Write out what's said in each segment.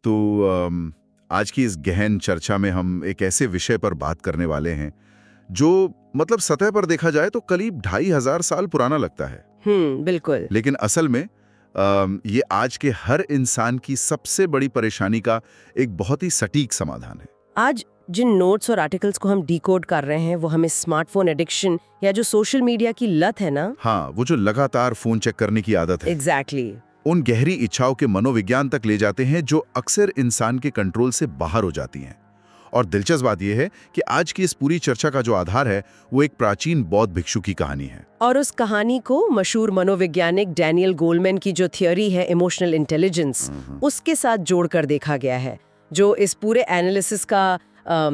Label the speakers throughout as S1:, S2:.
S1: तो आज की इस गहन चर्चा में हम एक ऐसे विषय पर बात करने वाले हैं जो मतलब सतह पर देखा जाए तो करीब 2500 साल पुराना लगता है।
S2: बिल्कुल।
S1: लेकिन असल में ये आज के हर इंसान की सबसे बड़ी परेशानी का एक बहुत ही सटीक समाधान है।
S2: आज जिन नोट्स और आर्टिकल्स को हम डिकोड कर रहे हैं वो हमें स्मार्टफोन एडिक्शन या जो सोशल मीडिया की लत है ना।
S1: हाँ, वो जो लगातार फोन चेक करने की आदत है,
S2: एग्जैक्टली।
S1: उन गहरी इच्छाओं के मनोविज्ञान तक ले जाते हैं जो अक्सर इंसान के कंट्रोल से बाहर हो जाती हैं। और दिलचस्प बात यह है कि आज की इस पूरी चर्चा का जो आधार है वो एक प्राचीन बौद्ध भिक्षु की कहानी है।
S2: और उस कहानी को मशहूर मनोवैज्ञानिक डैनियल गोलमैन की जो थियोरी है इमोशनल इंटेलिजेंस, उसके साथ जोड़कर देखा गया है, जो इस पूरे एनालिसिस का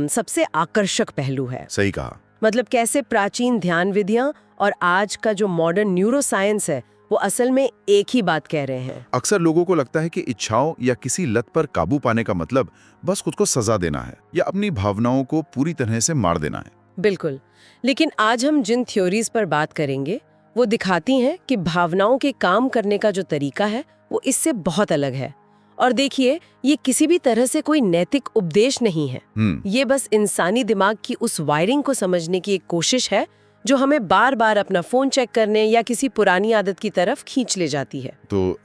S2: सबसे आकर्षक पहलू है।
S1: सही कहा।
S2: मतलब कैसे प्राचीन ध्यान विधियां और आज का जो मॉडर्न न्यूरोसाइंस है वो असल में एक ही बात कह रहे हैं।
S1: अक्सर लोगों को लगता है कि इच्छाओं या किसी लत पर काबू पाने का मतलब बस खुद को सजा देना है या अपनी भावनाओं को पूरी तरह से मार देना है।
S2: बिल्कुल। लेकिन आज हम जिन थ्योरीज पर बात करेंगे वो दिखाती हैं कि भावनाओं के काम करने का जो तरीका है वो इससे बहुत अलग है। और देखिए, ये किसी भी तरह से कोई नैतिक उपदेश नहीं है। ये बस इंसानी दिमाग की उस वायरिंग को समझने की एक कोशिश है जो हमें बार बार अपना फोन चेक करने या किसी पुरानी आदत की तरफ खींच ले जाती है।
S1: तो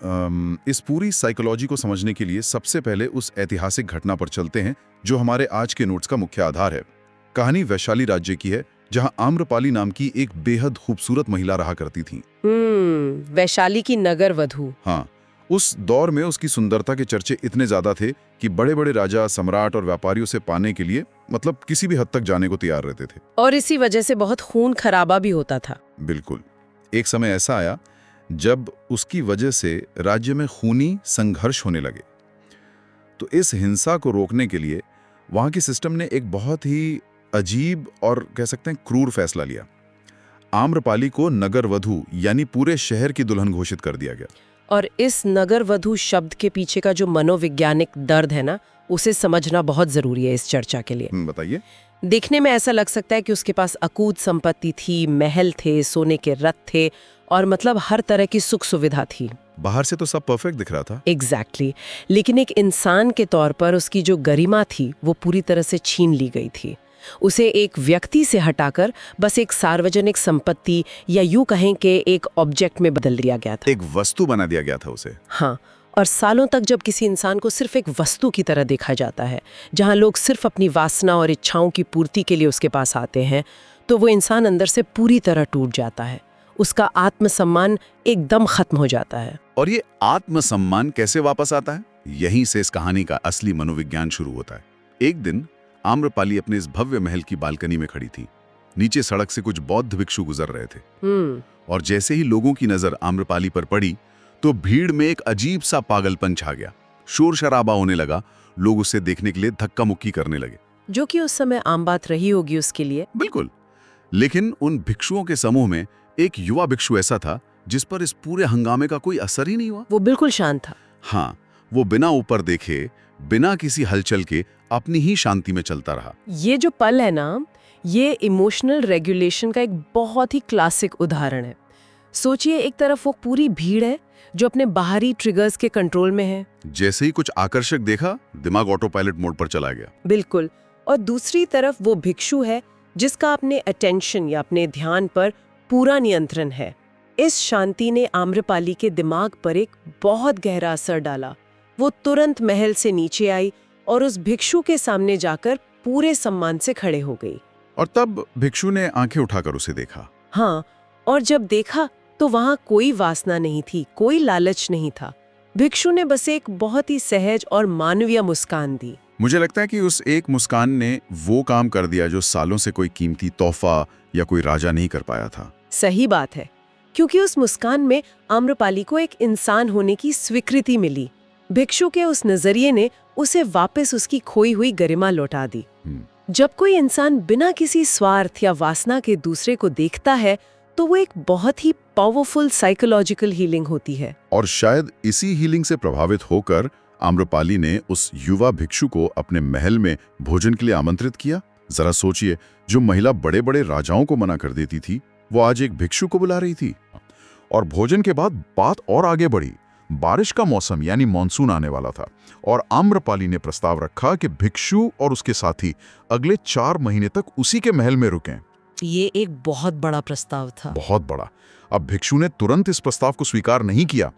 S1: इस पूरी साइकोलॉजी को समझने के लिए सबसे पहले उस ऐतिहासिक घटना पर चलते हैं जो हमारे आज के नोट्स का मुख्य आधार है। कहानी वैशाली राज्य की है, जहां आम्रपाली नाम की एक बेहद खूबसूरत महिला रहा करती थी।
S2: वैशाली की नगर वधू।
S1: हाँ, उस दौर में उसकी सुंदरता के चर्चे इतने ज्यादा थे कि बड़े बड़े राजा, सम्राट और व्यापारियों से पाने के लिए मतलब किसी भी हद तक जाने को तैयार रहते थे।
S2: और इसी वजह से बहुत खून खराबा भी होता था।
S1: बिल्कुल। एक समय ऐसा आया जब उसकी वजह से राज्य में खूनी संघर्ष होने लगे। तो इस हिंसा को रोकने के लिए वहां की सिस्टम ने एक बहुत ही अजीब और कह सकते हैं क्रूर फैसला लिया। आम्रपाली को नगर वधू यानी पूरे शहर की दुल्हन घोषित कर दिया गया।
S2: और इस नगर वधू शब्द के पीछे का जो मनोवैज्ञानिक दर्द है ना, उसे समझना बहुत जरूरी है इस चर्चा के लिए।
S1: बताइए।
S2: देखने में ऐसा लग सकता है कि उसके पास अकूत संपत्ति थी, महल थे, सोने के रथ थे और मतलब हर तरह की सुख सुविधा थी।
S1: बाहर से तो सब परफेक्ट दिख रहा था।
S2: एग्जैक्टली। लेकिन एक इंसान के तौर पर उसकी जो गरिमा थी वो पूरी तरह से छीन ली गई थी। उसे एक व्यक्ति से हटाकर बस एक सार्वजनिक संपत्ति या यूं कहें कि एक ऑब्जेक्ट में बदल दिया गया था।
S1: एक वस्तु बना दिया गया था उसे।
S2: हाँ, और सालों तक जब किसी इंसान को सिर्फ एक वस्तु की तरह देखा जाता है, जहां लोग सिर्फ अपनी वासना और इच्छाओं की पूर्ति के लिए उसके पास आते हैं, तो वो इंसान अंदर से पूरी तरह टूट जाता है। उसका आत्मसम्मान एकदम खत्म हो जाता है।
S1: और ये आत्मसम्मान कैसे वापस आता है? यहीं से इस कहानी का असली मनोविज्ञान शुरू होता है। एक दिन आम्रपाली अपने इस भव्य महल की बालकनी में खड़ी थी। नीचे सड़क से कुछ बौद्ध भिक्षु गुजर रहे थे। और जैसे ही लोगों की नजर आम्रपाली पर पड़ी तो भीड़ में एक अजीब सा पागलपन छा गया। शोर शराबा होने लगा, लोग उसे देखने के लिए धक्का मुक्की करने लगे,
S2: जो कि उस समय आम बात रही होगी उसके लिए।
S1: बिल्कुल। लेकिन उन भिक्षुओं के समूह में एक युवा भिक्षु ऐसा था जिस पर इस पूरे हंगामे का कोई असर ही नहीं हुआ।
S2: वो बिल्कुल शांत था।
S1: हाँ, वो बिना ऊपर देखे, बिना किसी हलचल के अपनी ही शांति में चलता रहा।
S2: ये जो पल है ना, ये इमोशनल रेगुलेशन का एक बहुत ही क्लासिक उदाहरण है। सोचिए, एक तरफ वो पूरी भीड़ है जो अपने बाहरी ट्रिगर्स के कंट्रोल में है।
S1: जैसे ही कुछ आकर्षक देखा, दिमाग ऑटो पायलट मोड पर चला गया।
S2: बिल्कुल। और दूसरी तरफ वो भिक्षु है जिसका अपने अटेंशन या अपने ध्यान पर पूरा नियंत्रण है। इस शांति ने आम्रपाली के दिमाग पर एक बहुत गहरा असर डाला। वो तुरंत महल से नीचे आई और उस भिक्षु के सामने जाकर पूरे सम्मान से खड़े हो गई।
S1: और तब भिक्षु ने आंखें उठाकर उसे देखा।
S2: हाँ, और जब देखा तो वहां कोई वासना नहीं थी, कोई लालच नहीं था। भिक्षु ने बस एक बहुत ही सहज और मानवीय मुस्कान दी।
S1: मुझे लगता है कि उस एक मुस्कान ने वो काम कर दिया जो सालों से कोई कीमती तोहफा या कोई राजा नहीं कर पाया था।
S2: सही बात है, क्योंकि उस मुस्कान में आम्रपाली को एक इंसान होने की स्वीकृति मिली। भिक्षु के उस नजरिए ने उसे वापस उसकी खोई हुई गरिमा लौटा दी। जब कोई इंसान बिना किसी स्वार्थ या वासना के दूसरे को देखता है तो वो एक बहुत ही पावरफुल साइकोलॉजिकल हीलिंग होती है।
S1: और शायद इसी हीलिंग से प्रभावित होकर आम्रपाली ने उस युवा भिक्षु को अपने महल में भोजन के लिए आमंत्रित किया। जरा सोचिए, जो महिला बड़े बड़े राजाओं को मना कर देती थी, वो आज एक भिक्षु को बुला रही थी। और भोजन के बाद बात और आगे बढ़ी
S3: बारिश का मौसम यानी मॉनसून आने वाला था और आम्रपाली ने प्रस्ताव रखा कि भिक्षु और उसके साथी अगले 4 महीने तक उसी के महल में रुकें।
S2: ये एक बहुत बड़ा प्रस्ताव था।
S3: बहुत बड़ा। अब भिक्षु ने तुरंत इस प्रस्ताव को स्वीकार नहीं किया,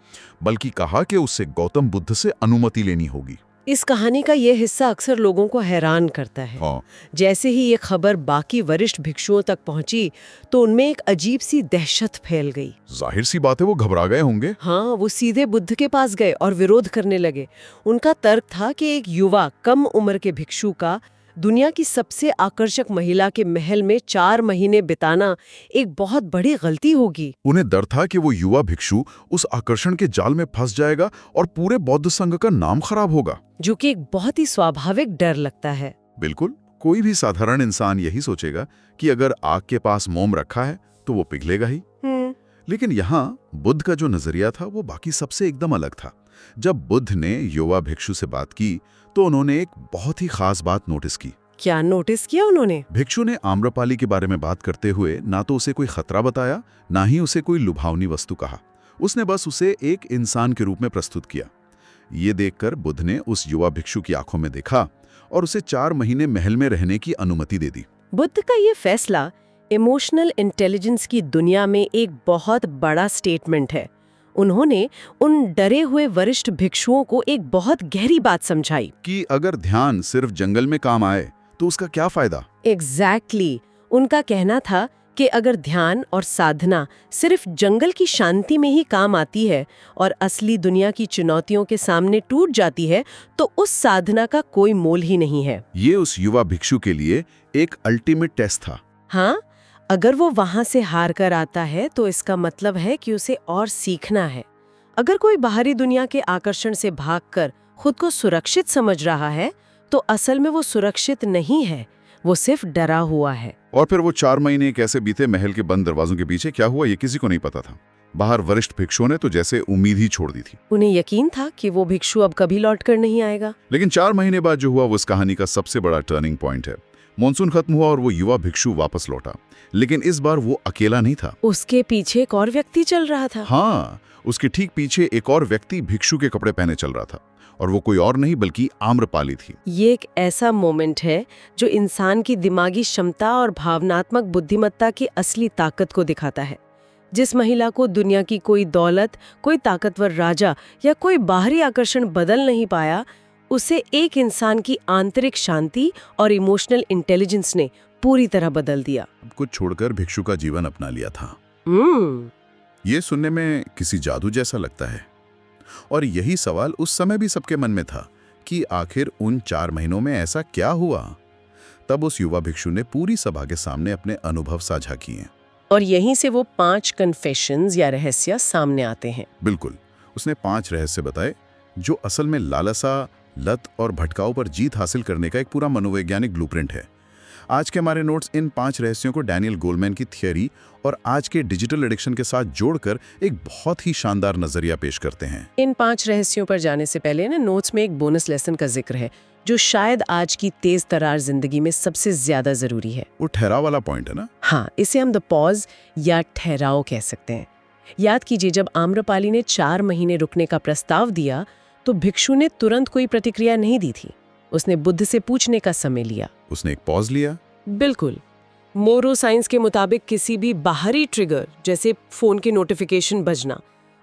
S3: बल्कि कहा कि उससे गौतम बुद्ध से अनुमति लेनी होगी।
S2: इस कहानी का ये हिस्सा अक्सर लोगों को हैरान करता है।
S3: हाँ।
S2: जैसे ही ये खबर बाकी वरिष्ठ भिक्षुओं तक पहुंची तो उनमें एक अजीब सी दहशत फैल गई।
S3: जाहिर सी बात है वो घबरा गए होंगे।
S2: हाँ, वो सीधे बुद्ध के पास गए और विरोध करने लगे। उनका तर्क था कि एक युवा कम उम्र के भिक्षु का दुनिया की सबसे आकर्षक महिला के महल में 4 महीने बिताना एक बहुत बड़ी गलती होगी।
S3: उन्हें डर था कि वो युवा भिक्षु उस आकर्षण के जाल में फंस जाएगा और पूरे बौद्ध संघ का नाम खराब होगा।
S2: जो कि एक बहुत ही स्वाभाविक डर लगता है।
S3: बिल्कुल, कोई भी साधारण इंसान यही सोचेगा कि अगर आग के पास मोम रखा है तो वो पिघलेगा ही। लेकिन यहाँ बुद्ध का जो नजरिया था वो बाकी सबसे एकदम अलग था। जब बुद्ध ने युवा भिक्षु से बात की तो उन्होंने एक बहुत ही खास बात नोटिस की।
S2: क्या नोटिस किया उन्होंने?
S3: भिक्षु ने आम्रपाली के बारे में बात करते हुए ना तो उसे कोई खतरा बताया, ना ही उसे कोई लुभावनी वस्तु कहा। उसने बस उसे एक इंसान के रूप में प्रस्तुत किया। ये देखकर बुद्ध ने उस युवा भिक्षु की आंखों में देखा और उसे 4 महीने महल में रहने की अनुमति दे दी।
S2: बुद्ध का ये फैसला इमोशनल इंटेलिजेंस की दुनिया में एक बहुत बड़ा स्टेटमेंट है। उन्होंने उन डरे हुए वरिष्ठ भिक्षुओं को एक बहुत गहरी बात समझाई
S3: कि अगर ध्यान सिर्फ जंगल में काम आए तो उसका क्या फायदा।
S2: एग्जैक्टली। उनका कहना था कि अगर ध्यान और साधना सिर्फ जंगल की शांति में ही काम आती है और असली दुनिया की चुनौतियों के सामने टूट जाती है तो उस साधना का कोई मोल ही नहीं है।
S3: ये उस युवा भिक्षु के लिए एक अल्टीमेट टेस्ट था।
S2: हाँ, अगर वो वहां से हार कर आता है तो इसका मतलब है कि उसे और सीखना है। अगर कोई बाहरी दुनिया के आकर्षण से भागकर खुद को सुरक्षित समझ रहा है तो असल में वो सुरक्षित नहीं है, वो सिर्फ डरा हुआ है।
S3: और फिर वो 4 महीने कैसे बीते महल के बंद दरवाजों के पीछे क्या हुआ ये किसी को नहीं पता था। बाहर वरिष्ठ भिक्षुओं ने तो जैसे उम्मीद ही छोड़ दी थी।
S2: उन्हें यकीन था कि वो भिक्षु अब कभी लौट कर नहीं आएगा।
S3: लेकिन 4 महीने बाद जो हुआ वो इस कहानी का सबसे बड़ा टर्निंग पॉइंट है। मॉनसून खत्म हुआ और वो युवा भिक्षु वापस लौटा, लेकिन इस बार वो अकेला नहीं था।
S2: उसके पीछे एक और व्यक्ति चल रहा था।
S3: हाँ, उसके ठीक पीछे एक और व्यक्ति भिक्षु के कपड़े पहने चल रहा था और वो कोई और नहीं बल्कि आम्रपाली थी।
S2: ये एक ऐसा मोमेंट है जो इंसान की दिमागी क्षमता और भावनात्मक बुद्धिमत्ता की असली ताकत को दिखाता है। जिस महिला को दुनिया की कोई दौलत, कोई ताकतवर राजा या कोई बाहरी आकर्षण बदल नहीं पाया, उसे एक इंसान की आंतरिक शांति और इमोशनल इंटेलिजेंस ने पूरी तरह बदल दिया।
S3: कुछ छोड़कर भिक्षु का जीवन अपना लिया था। ये सुनने में किसी जादू जैसा लगता है और यही सवाल उस समय भी सबके मन में था कि आखिर उन 4 महीनों में ऐसा क्या हुआ। तब उस युवा भिक्षु ने पूरी सभा के सामने अपने अनुभव साझा किए
S2: और यहीं से वो 5 कन्फेशंस या रहस्य सामने आते हैं।
S3: बिल्कुल, उसने 5 रहस्य बताए जो असल में लालसा, लत और भटकाव पर जीत हासिल करने का एक पूरा मनोवैज्ञानिक ब्लूप्रिंट है। आज के हमारे नोट्स इन 5 रहस्यों को डैनियल गोलमैन की थियरी और आज के डिजिटल एडिक्शन के साथ जोड़कर एक बहुत ही शानदार नजरिया पेश करते हैं।
S2: इन 5 रहस्यों पर जाने से पहले ना नोट्स में एक बोनस लेसन का जिक्र है जो शायद आज की तेज तरार जिंदगी में सबसे ज्यादा जरूरी है।
S3: वो ठहराव वाला पॉइंट है ना?
S2: हाँ, इसे हम द पॉज या ठहराव कह सकते हैं। याद कीजिए, जब आम्रपाली ने 4 महीने रुकने का प्रस्ताव दिया तो भिक्षु ने तुरंत कोई प्रतिक्रिया नहीं दी थी। उसने बुद्ध से पूछने का समय लिया।
S3: उसने एक पॉज लिया।
S2: बिल्कुल। मोरो साइंस के मुताबिक किसी भी बाहरी ट्रिगर जैसे फोन की नोटिफिकेशन बजना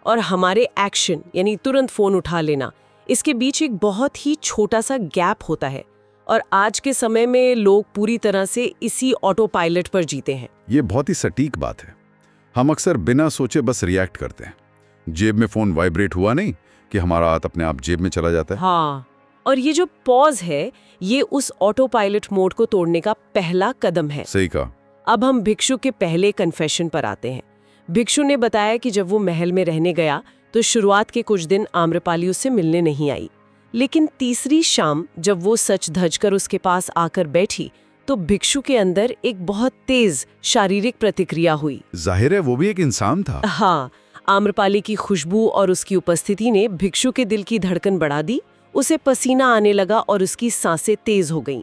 S2: और हमारे एक्शन यानी तुरंत फोन उठा लेना, इसके बीच एक बहुत ही छोटा सा गैप होता है और आज के समय में लोग पूरी तरह से इसी ऑटो पायलट पर जीते हैं।
S3: ये बहुत ही सटीक बात है। हम अक्सर बिना सोचे बस रिएक्ट करते हैं। जेब में फोन वाइब्रेट हुआ नहीं कि हमारा हाथ अपने आप जेब में चला जाता है।
S2: हाँ, और ये जो पॉज है ये उस ऑटो पायलट मोड को तोड़ने का पहला कदम है।
S3: सही कहा।
S2: अब हम भिक्षु के पहले कन्फेशन पर आते हैं। भिक्षु ने बताया कि जब वो महल में रहने गया तो शुरुआत के कुछ दिन आम्रपाली उससे मिलने नहीं आई, लेकिन तीसरी शाम जब वो सच धज कर उसके पास आकर बैठी तो भिक्षु के अंदर एक बहुत तेज शारीरिक प्रतिक्रिया हुई।
S3: जाहिर है वो भी एक इंसान था।
S2: हाँ, आम्रपाली की खुशबू और उसकी उपस्थिति ने भिक्षु के दिल की धड़कन बढ़ा दी। उसे पसीना आने लगा और उसकी सांसें तेज हो गईं।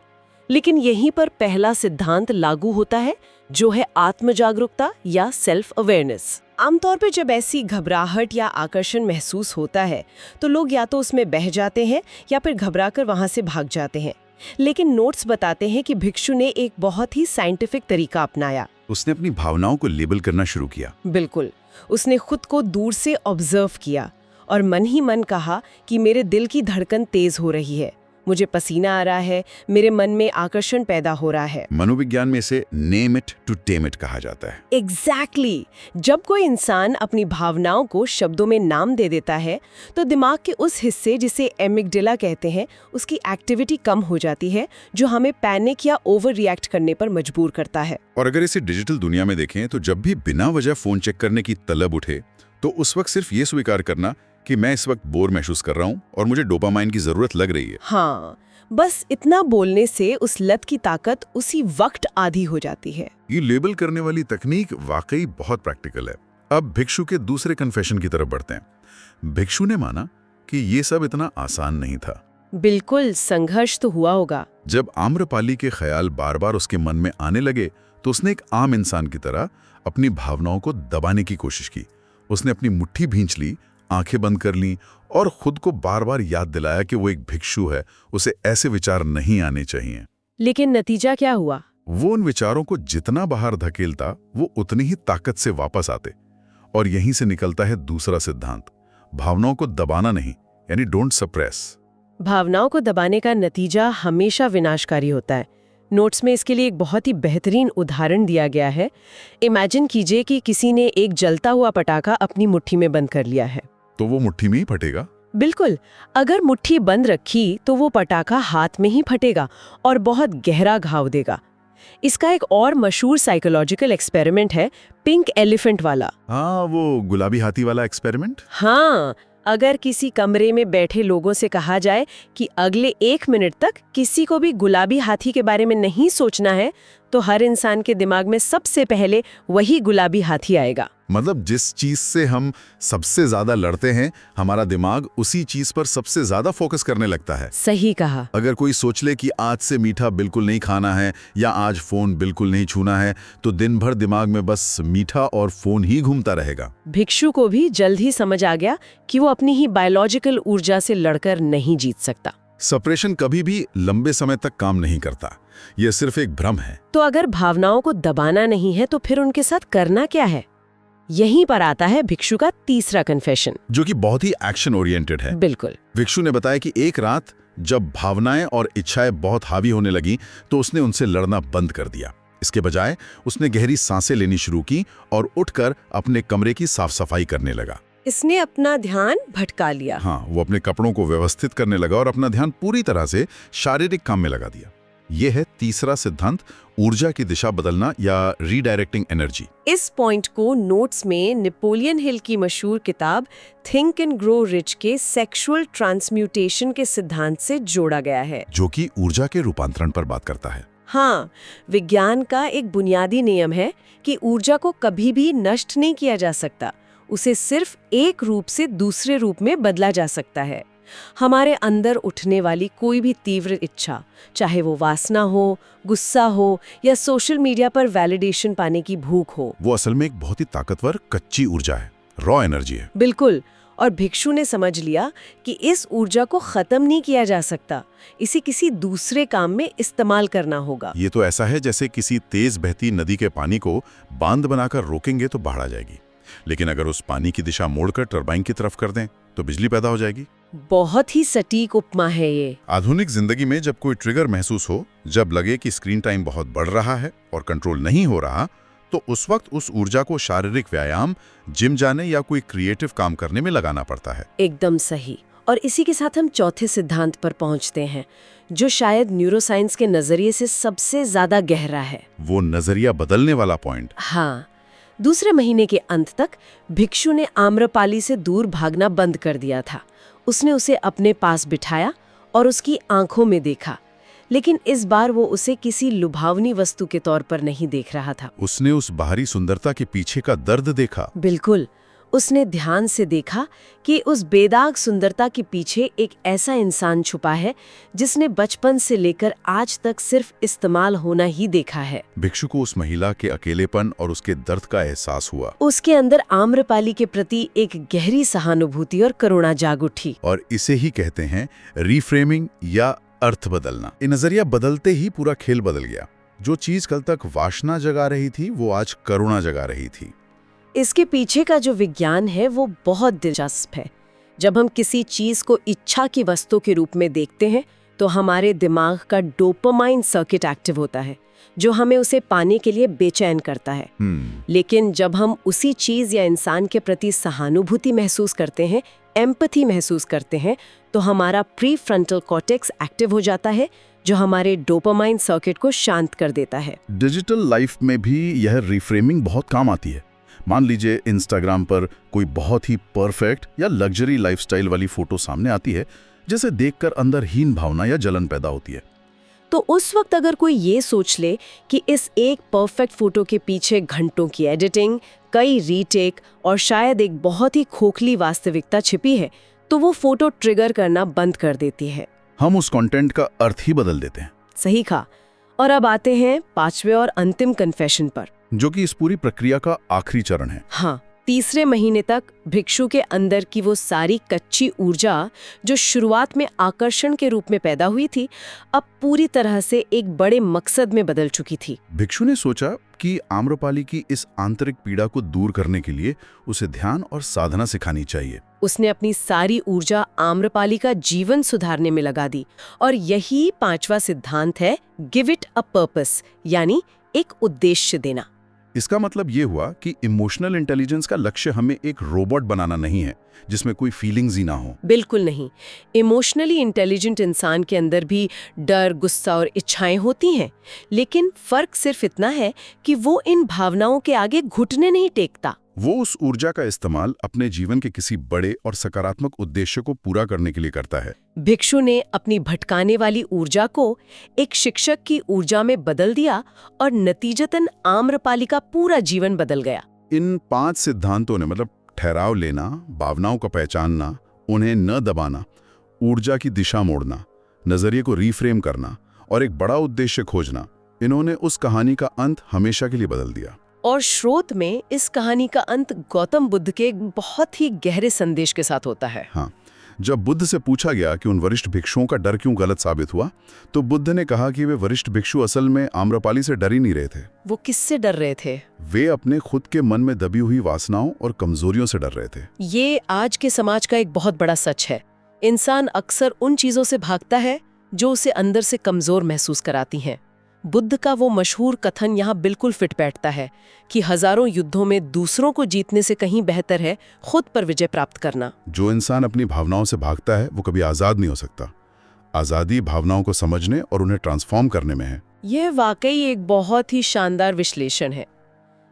S2: लेकिन यहीं पर पहला सिद्धांत लागू होता है जो है आत्म जागरूकता या सेल्फ अवेयरनेस। आमतौर पे जब ऐसी घबराहट या आकर्षण महसूस होता है तो लोग या तो उसमें बह जाते हैं या फिर घबराकर वहां से भाग जाते हैं। लेकिन नोट्स बताते हैं कि भिक्षु ने एक बहुत ही साइंटिफिक तरीका अपनाया।
S3: उसने अपनी भावनाओं को लेबल करना शुरू किया।
S2: बिल्कुल, उसने खुद को दूर से ऑब्जर्व किया और मन ही मन कहा कि मेरे दिल की धड़कन तेज हो रही है, मुझे पसीना आ रहा है, मेरे मन में आकर्षण पैदा हो रहा है।
S3: मनोविज्ञान में इसे name it to tame it कहा जाता है।
S2: एग्जैक्टली। जब कोई इंसान अपनी भावनाओं को शब्दों में नाम दे देता है तो दिमाग के उस हिस्से जिसे एमिगडाला कहते हैं उसकी एक्टिविटी कम हो जाती है, जो हमें पैनिक या ओवर रिएक्ट करने पर मजबूर करता है।
S3: और अगर इसे डिजिटल दुनिया में देखें तो जब भी बिना वजह फोन चेक करने की तलब उठे तो उस वक्त सिर्फ ये स्वीकार करना कि मैं इस वक्त बोर महसूस कर रहा हूँ और मुझे डोपामाइन की जरूरत लग रही है।
S2: हाँ, बस इतना बोलने से उस लत की ताकत उसी वक्त आधी हो जाती है।
S3: ये लेबल करने वाली तकनीक वाकई बहुत प्रैक्टिकल है। अब भिक्षु के दूसरे कन्फेशन की तरफ बढ़ते हैं। भिक्षु ने माना कि ये सब इतना आसान नहीं था।
S2: बिल्कुल, संघर्ष तो हुआ होगा।
S3: जब आम्रपाली के ख्याल बार बार उसके मन में आने लगे तो उसने एक आम इंसान की तरह अपनी भावनाओं को दबाने की कोशिश की। उसने अपनी मुट्ठी भींच ली, आंखें बंद कर लीं और खुद को बार बार याद दिलाया कि वो एक भिक्षु है, उसे ऐसे विचार नहीं आने चाहिए।
S2: लेकिन नतीजा क्या हुआ?
S3: वो उन विचारों को जितना बाहर धकेलता वो उतनी ही ताकत से वापस आते। और यहीं से निकलता है दूसरा सिद्धांत, भावनाओं को दबाना नहीं, यानी डोंट सप्रेस।
S2: भावनाओं को दबाने का नतीजा हमेशा विनाशकारी होता है। नोट्स में इसके लिए एक बहुत ही बेहतरीन उदाहरण दिया गया है। इमेजिन कीजिए कि किसी ने एक जलता हुआ पटाखा अपनी मुट्ठी में बंद कर लिया है।
S3: तो वो मुट्ठी में ही फटेगा?
S2: बिल्कुल, अगर मुट्ठी बंद रखी तो वो पटाखा हाथ में ही फटेगा और बहुत गहरा घाव देगा। इसका एक और मशहूर साइकोलॉजिकल एक्सपेरिमेंट है, पिंक एलिफेंट वाला।
S3: हाँ, वो गुलाबी हाथी वाला एक्सपेरिमेंट।
S2: हाँ, अगर किसी कमरे में बैठे लोगों से कहा जाए कि अगले 1 मिनट तक किसी को भी गुलाबी हाथी के बारे में नहीं सोचना है, तो हर इंसान के दिमाग में सबसे पहले वही गुलाबी हाथी आएगा।
S3: मतलब जिस चीज से हम सबसे ज्यादा लड़ते हैं, हमारा दिमाग उसी चीज पर सबसे ज्यादा फोकस करने लगता है।
S2: सही कहा।
S3: अगर कोई सोच ले कि आज से मीठा बिल्कुल नहीं खाना है या आज फोन बिल्कुल नहीं छूना है, तो दिन भर दिमाग में बस मीठा और फोन ही घूमता रहेगा।
S2: भिक्षु को भी जल्द ही समझ आ गया कि वो अपनी ही बायोलॉजिकल ऊर्जा से लड़कर नहीं जीत सकता।
S3: सप्रेशन कभी भी लंबे समय तक काम नहीं करता, यह सिर्फ एक भ्रम है।
S2: तो अगर भावनाओं को दबाना नहीं है तो फिर उनके साथ करना क्या है? यहीं पर आता है भिक्षु का तीसरा कन्फेशन,
S3: जो कि बहुत ही एक्शन ओरिएंटेड है।
S2: बिल्कुल।
S3: भिक्षु ने बताया कि एक रात जब भावनाएं और इच्छाएं बहुत हावी होने लगी तो उसने उनसे लड़ना बंद कर दिया। इसके बजाय उसने गहरी सांसें लेनी शुरू की और उठकर अपने कमरे की साफ सफाई करने लगा।
S2: इसने अपना ध्यान भटका लिया।
S3: हाँ, वो अपने कपड़ों को व्यवस्थित करने लगा और अपना ध्यान पूरी तरह से शारीरिक काम में लगा दिया। यह है तीसरा सिद्धांत, ऊर्जा की दिशा बदलना या रीडायरेक्टिंग एनर्जी।
S2: इस पॉइंट को नोट्स में नेपोलियन हिल की मशहूर किताब थिंक एंड ग्रो रिच के सेक्सुअल ट्रांसम्यूटेशन के सिद्धांत से जोड़ा गया है,
S3: जो कि ऊर्जा के रूपांतरण पर बात करता है।
S2: हाँ, विज्ञान का एक बुनियादी नियम है कि ऊर्जा को कभी भी नष्ट नहीं किया जा सकता, उसे सिर्फ एक रूप से दूसरे रूप में बदला जा सकता है। हमारे अंदर उठने वाली कोई भी तीव्र इच्छा, चाहे वो वासना हो, गुस्सा हो या सोशल मीडिया पर वैलिडेशन पाने की भूख हो,
S3: वो असल में एक बहुत ही ताकतवर कच्ची ऊर्जा है, रॉ एनर्जी है।
S2: बिल्कुल। और भिक्षु ने समझ लिया कि इस ऊर्जा को खत्म नहीं किया जा सकता, इसे किसी दूसरे काम में इस्तेमाल करना होगा।
S3: ये तो ऐसा है जैसे किसी तेज बहती नदी के पानी को बांध बनाकर रोकेंगे तो बाढ़ आ जाएगी, लेकिन अगर उस पानी की दिशा मोड़कर टरबाइन की तरफ कर दें तो बिजली पैदा हो जाएगी।
S2: बहुत ही सटीक उपमा है ये।
S3: आधुनिक जिंदगी में जब कोई ट्रिगर महसूस हो, जब लगे कि स्क्रीन टाइम बहुत बढ़ रहा है और कंट्रोल नहीं हो रहा, तो उस वक्त उस ऊर्जा को शारीरिक व्यायाम, जिम जाने या कोई क्रिएटिव काम करने में लगाना पड़ता है।
S2: एकदम सही। और इसी के साथ हम चौथे सिद्धांत पर पहुंचते हैं, जो शायद न्यूरोसाइंस के नजरिए से सबसे ज्यादा गहरा है।
S3: वो नजरिया बदलने वाला पॉइंट।
S2: हाँ, दूसरे महीने के अंत तक भिक्षु ने आम्रपाली से दूर भागना बंद कर दिया था। उसने उसे अपने पास बिठाया और उसकी आंखों में देखा, लेकिन इस बार वो उसे किसी लुभावनी वस्तु के तौर पर नहीं देख रहा था।
S3: उसने उस बाहरी सुंदरता के पीछे का दर्द देखा।
S2: बिल्कुल, उसने ध्यान से देखा कि उस बेदाग सुंदरता के पीछे एक ऐसा इंसान छुपा है जिसने बचपन से लेकर आज तक सिर्फ इस्तेमाल होना ही देखा है।
S3: भिक्षु को उस महिला के अकेलेपन और उसके दर्द का एहसास हुआ
S2: उसके अंदर आम्रपाली के प्रति एक गहरी सहानुभूति और करुणा जाग उठी।
S3: और इसे ही कहते हैं रीफ्रेमिंग या अर्थ बदलना। ये नजरिया बदलते ही पूरा खेल बदल गया। जो चीज कल तक वासना जगा रही थी वो आज करुणा जगा रही थी।
S2: इसके पीछे का जो विज्ञान है वो बहुत दिलचस्प है। जब हम किसी चीज को इच्छा की वस्तु के रूप में देखते हैं तो हमारे दिमाग का डोपामाइन सर्किट एक्टिव होता है जो हमें उसे पाने के लिए बेचैन करता है। लेकिन जब हम उसी चीज या इंसान के प्रति सहानुभूति महसूस करते हैं, एम्पैथी महसूस करते हैं, तो हमारा प्री फ्रंटल कॉर्टेक्स एक्टिव हो जाता है जो हमारे डोपामाइन सर्किट को शांत कर देता है।
S3: डिजिटल लाइफ में भी यह रिफ्रेमिंग बहुत काम आती है। मान लीजिए इंस्टाग्राम पर कोई बहुत ही परफेक्ट या लग्जरी लाइफस्टाइल वाली फोटो सामने आती है जिसे देखकर अंदर हीन भावना या जलन पैदा होती है।
S2: तो उस वक्त अगर कोई ये सोच ले कि इस एक परफेक्ट फोटो के पीछे घंटों की एडिटिंग, कई रीटेक और शायद एक बहुत ही खोखली वास्तविकता छिपी है, तो वो फोटो ट्रिगर करना बंद कर देती है।
S3: हम उस कंटेंट का अर्थ ही बदल देते हैं।
S2: सही कहा। और अब आते हैं 5वें और अंतिम कन्फेशन पर,
S3: जो कि इस पूरी प्रक्रिया का आखिरी चरण है।
S2: हाँ, तीसरे महीने तक भिक्षु के अंदर की वो सारी कच्ची ऊर्जा जो शुरुआत में आकर्षण के रूप में पैदा हुई थी, अब पूरी तरह से एक बड़े मकसद में बदल चुकी थी।
S3: भिक्षु ने सोचा कि आम्रपाली की इस आंतरिक पीड़ा को दूर करने के लिए उसे ध्यान और साधना सिखानी चाहिए।
S2: उसने अपनी सारी ऊर्जा आम्रपाली का जीवन सुधारने में लगा दी और यही 5वां सिद्धांत है, गिव इट अ पर्पस, यानी एक उद्देश्य देना।
S3: इसका मतलब ये हुआ कि इमोशनल इंटेलिजेंस का लक्ष्य हमें एक रोबोट बनाना नहीं है जिसमें कोई फीलिंग्स ही ना हो।
S2: बिल्कुल नहीं। इमोशनली इंटेलिजेंट इंसान के अंदर भी डर, गुस्सा और इच्छाएं होती हैं, लेकिन फर्क सिर्फ इतना है कि वो इन भावनाओं के आगे घुटने नहीं टेकता।
S3: वो उस ऊर्जा का इस्तेमाल अपने जीवन के किसी बड़े और सकारात्मक उद्देश्य को पूरा करने के लिए करता है।
S2: भिक्षु ने अपनी भटकाने वाली ऊर्जा को एक शिक्षक की ऊर्जा में बदल दिया और नतीजतन आम्रपाली का पूरा जीवन बदल गया।
S3: इन 5 सिद्धांतों ने मतलब ठहराव लेना, भावनाओं को पहचानना, उन्हें न दबाना, ऊर्जा की दिशा मोड़ना, नजरिए को रीफ्रेम करना और एक बड़ा उद्देश्य खोजना, इन्होंने उस कहानी का अंत हमेशा के लिए बदल दिया।
S2: और स्रोत में इस कहानी का अंत गौतम बुद्ध के एक बहुत ही गहरे संदेश के साथ होता है।
S3: हाँ, जब बुद्ध से पूछा गया कि उन वरिष्ठ भिक्षुओं का डर क्यों गलत साबित हुआ, तो बुद्ध ने कहा कि वे वरिष्ठ भिक्षु असल में आम्रपाली से डर ही नहीं रहे थे।
S2: वो किससे डर रहे थे?
S3: वे अपने खुद के मन में दबी हुई वासनाओं और कमजोरियों से डर रहे थे।
S2: ये आज के समाज का एक बहुत बड़ा सच है। इंसान अक्सर उन चीजों से भागता है जो उसे अंदर से कमजोर महसूस कराती हैं। बुद्ध का वो मशहूर कथन यहाँ बिल्कुल फिट बैठता है कि हजारों युद्धों में दूसरों को जीतने से कहीं बेहतर है खुद पर विजय प्राप्त करना।
S3: जो इंसान अपनी भावनाओं से भागता है वो कभी आजाद नहीं हो सकता। आजादी भावनाओं को समझने और उन्हें ट्रांसफॉर्म करने में है।
S2: यह वाकई एक बहुत ही शानदार विश्लेषण है,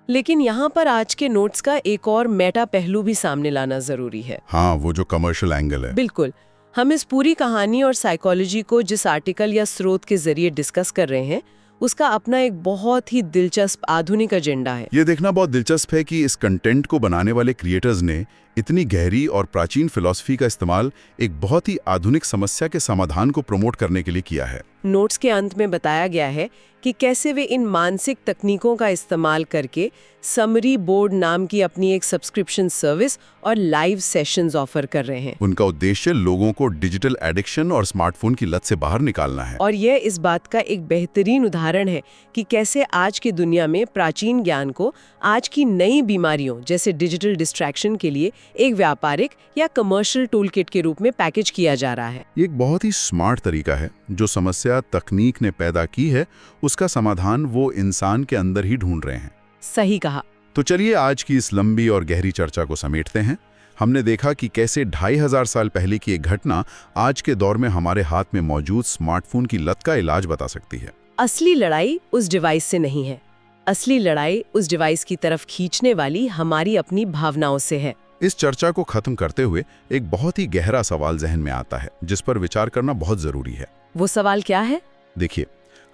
S2: लेकिन यहाँ पर आज के नोट्स का एक और मेटा पहलू भी सामने लाना जरूरी है।
S3: हाँ, वो जो कमर्शियल एंगल है।
S2: बिल्कुल। हम इस पूरी कहानी और साइकोलॉजी को जिस आर्टिकल या स्रोत के जरिए डिस्कस कर रहे हैं, उसका अपना एक बहुत ही दिलचस्प आधुनिक एजेंडा है।
S3: ये देखना बहुत दिलचस्प है कि इस कंटेंट को बनाने वाले क्रिएटर्स ने इतनी गहरी और प्राचीन फिलॉसफी का इस्तेमाल एक बहुत ही आधुनिक समस्या के समाधान को प्रमोट करने के लिए किया है।
S2: नोट्स के अंत में बताया गया है कि कैसे वे इन मानसिक तकनीकों का इस्तेमाल करके समरी बोर्ड नाम की अपनी एक सब्सक्रिप्शन सर्विस और लाइव सेशंस ऑफर कर रहे हैं।
S3: उनका उद्देश्य लोगों को डिजिटल एडिक्शन और स्मार्टफोन की लत से बाहर निकालना है।
S2: और यह इस बात का एक बेहतरीन उदाहरण है कि कैसे आज की दुनिया में प्राचीन ज्ञान को आज की नई बीमारियों जैसे डिजिटल डिस्ट्रैक्शन के लिए एक व्यापारिक या कमर्शियल टूलकिट के रूप में पैकेज किया जा रहा है।
S3: ये एक बहुत ही स्मार्ट तरीका है। जो समस्या तकनीक ने पैदा की है उसका समाधान वो इंसान के अंदर ही ढूंढ रहे हैं।
S2: सही कहा।
S3: तो चलिए आज की इस लंबी और गहरी चर्चा को समेटते हैं। हमने देखा कि कैसे 2500 साल पहले की एक घटना आज के दौर में हमारे हाथ में मौजूद स्मार्टफोन की लत का इलाज बता सकती है।
S2: असली लड़ाई उस डिवाइस से नहीं है। असली लड़ाई उस डिवाइस की तरफ खींचने वाली हमारी अपनी भावनाओं से है।
S3: इस चर्चा को खत्म करते हुए एक बहुत ही गहरा सवाल जहन में आता है जिस पर विचार करना बहुत जरूरी है।
S2: वो सवाल क्या है?
S3: देखिए,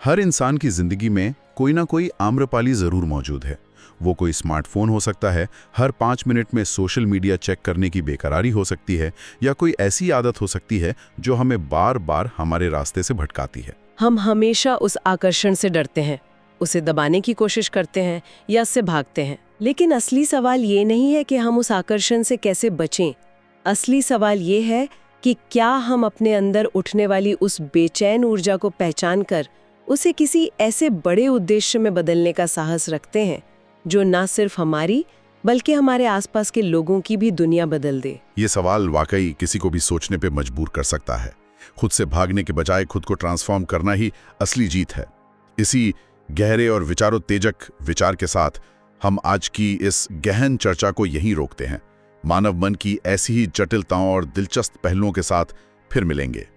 S3: हर इंसान की जिंदगी में कोई ना कोई आम्रपाली जरूर मौजूद है। वो कोई स्मार्टफोन हो सकता है, हर 5 मिनट में सोशल मीडिया चेक करने की बेकरारी हो सकती है, या कोई ऐसी आदत हो सकती है जो हमें बार बार हमारे रास्ते से भटकाती है।
S2: हम हमेशा उस आकर्षण से डरते हैं, उसे दबाने की कोशिश करते हैं या उससे भागते हैं। लेकिन असली सवाल ये नहीं है कि हम उस आकर्षण से कैसे बचें। असली सवाल ये है कि क्या हम अपने अंदर उठने वाली उस बेचैन ऊर्जा को पहचान कर उसे किसी ऐसे बड़े उद्देश्य में बदलने का साहस रखते हैं जो ना सिर्फ हमारी बल्कि हमारे आसपास के लोगों की भी दुनिया बदल दे।
S3: ये सवाल वाकई किसी को भी सोचने पे मजबूर कर सकता है। खुद से भागने के बजाय खुद को ट्रांसफॉर्म करना ही असली जीत है। इसी गहरे और विचारोत्तेजक विचार के साथ हम आज की इस गहन चर्चा को यहीं रोकते हैं। मानव मन की ऐसी ही जटिलताओं और दिलचस्प पहलुओं के साथ फिर मिलेंगे।